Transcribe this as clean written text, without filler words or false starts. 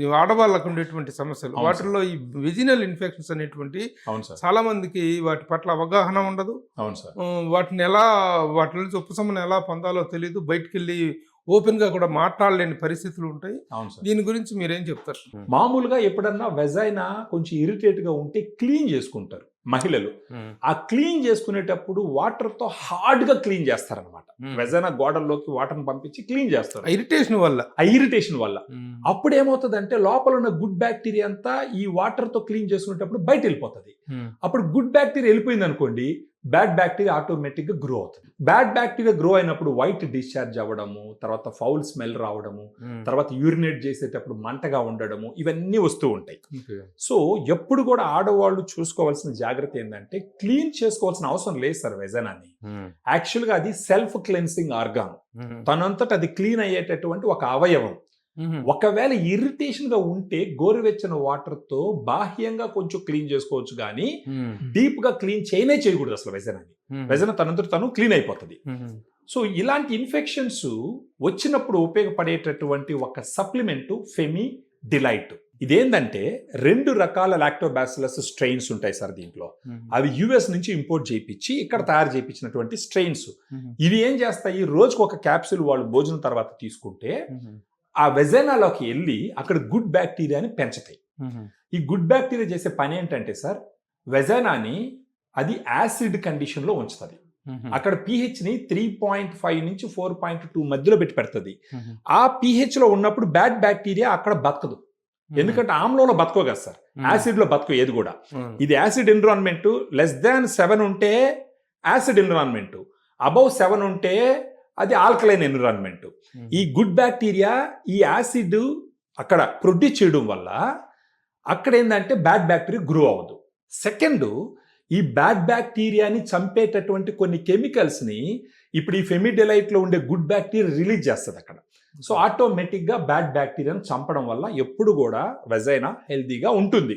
ఈ ఆడవాళ్ళకు ఉండేటువంటి సమస్యలు అవును సార్. వాటిల్లో ఈ వెజినల్ ఇన్ఫెక్షన్స్ అనేటువంటి అవును సార్. చాలా మందికి వాటి పట్ల అవగాహన ఉండదు. అవును సార్. వాటిని వాటి నుంచి ఉపశమనం ఎలా పొందాలో తెలియదు. బయటికెళ్ళి ఓపెన్గా కూడా మాట్లాడలేని పరిస్థితులు ఉంటాయి. అవును సార్. దీని గురించి మీరేం చెప్తారు? మామూలుగా ఎప్పుడన్నా వెజైనా కొంచెం ఇరిటేట్గా ఉంటే క్లీన్ చేసుకుంటారు మహిళలు. ఆ క్లీన్ చేసుకునేటప్పుడు వాటర్తో హార్డ్గా క్లీన్ చేస్తారనమాట. వెజైనా గోడల్లోకి వాటర్ని పంపించి క్లీన్ చేస్తారు ఇరిటేషన్ వల్ల. ఆ ఇరిటేషన్ వల్ల అప్పుడు ఏమవుతుందంటే లోపల ఉన్న గుడ్ బ్యాక్టీరియా అంతా ఈ వాటర్తో క్లీన్ చేసుకునేటప్పుడు బయట వెళ్ళిపోతుంది. అప్పుడు గుడ్ బ్యాక్టీరియా వెళ్ళిపోయింది అనుకోండి, బ్యాడ్ బ్యాక్టీరియా ఆటోమేటిక్గా గ్రో అవుతుంది. బ్యాడ్ బ్యాక్టీరియా గ్రో అయినప్పుడు వైట్ డిశ్చార్జ్ అవ్వడము, తర్వాత ఫౌల్ స్మెల్ రావడము, తర్వాత యూరినేట్ చేసేటప్పుడు మంటగా ఉండడము, ఇవన్నీ వస్తూ ఉంటాయి. సో ఎప్పుడు కూడా ఆడవాళ్ళు చూసుకోవాల్సిన జాగ్రత్త ఏంటంటే క్లీన్ చేసుకోవాల్సిన అవసరం లేదు సార్ వెజైనాని. యాక్చువల్గా అది సెల్ఫ్ క్లెన్సింగ్ ఆర్గాన్, తనంతట అది క్లీన్ అయ్యేటటువంటి ఒక అవయవం. ఒకవేళ ఇరిటేషన్ గా ఉంటే గోరువెచ్చని వాటర్ తో బాహ్యంగా కొంచెం క్లీన్ చేసుకోవచ్చు, కానీ డీప్ గా క్లీన్ చేయకూడదు అసలు వెజైనాని. వెజైనా తనంతట తను క్లీన్ అయిపోతుంది. సో ఇలాంటి ఇన్ఫెక్షన్స్ వచ్చినప్పుడు ఉపయోగపడేటటువంటి ఒక సప్లిమెంట్ ఫెమి డిలైట్. ఇదేంటంటే 2 రకాల లాక్టోబాసిల్లస్ స్ట్రెయిన్స్ ఉంటాయి సార్ దీంట్లో. అవి యుఎస్ నుంచి ఇంపోర్ట్ చేయించి ఇక్కడ తయారు చేయించినటువంటి స్ట్రెయిన్స్. ఇవి ఏం చేస్తాయి, రోజుకు ఒక క్యాప్సూల్ వాళ్ళు భోజనం తర్వాత తీసుకుంటే ఆ వెజైనాలోకి వెళ్ళి అక్కడ గుడ్ బ్యాక్టీరియాని పెంచుతాయి. ఈ గుడ్ బ్యాక్టీరియా చేసే పని ఏంటంటే సార్, వెజైనాని అది యాసిడ్ కండిషన్లో ఉంచుతుంది. అక్కడ pHని 3.5 నుంచి 4.2 మధ్యలో పెడుతుంది. ఆ pH లో ఉన్నప్పుడు బ్యాడ్ బ్యాక్టీరియా అక్కడ బతకదు. ఎందుకంటే ఆమ్లంలో బతకో కదా సార్, యాసిడ్లో బతకో ఏది కూడా. ఇది యాసిడ్ ఎన్విరాన్మెంట్. <7 ఉంటే యాసిడ్ ఎన్విరాన్మెంట్, అబౌవ్ 7 ఉంటే అది ఆల్కలైన్ ఎన్విరాన్మెంట్. ఈ గుడ్ బ్యాక్టీరియా ఈ యాసిడ్ అక్కడ ప్రొడ్యూస్ చేయడం వల్ల అక్కడ ఏంటంటే బ్యాడ్ బ్యాక్టీరియా గ్రో అవ్వదు. సెకండ్, ఈ బ్యాడ్ బ్యాక్టీరియాని చంపేటటువంటి కొన్ని కెమికల్స్ని ఇప్పుడు ఈ ఫెమిడిలైట్లో ఉండే గుడ్ బ్యాక్టీరియా రిలీజ్ చేస్తుంది అక్కడ. సో ఆటోమేటిక్గా బ్యాడ్ బ్యాక్టీరియాని చంపడం వల్ల ఎప్పుడు కూడా వెజైనా హెల్తీగా ఉంటుంది.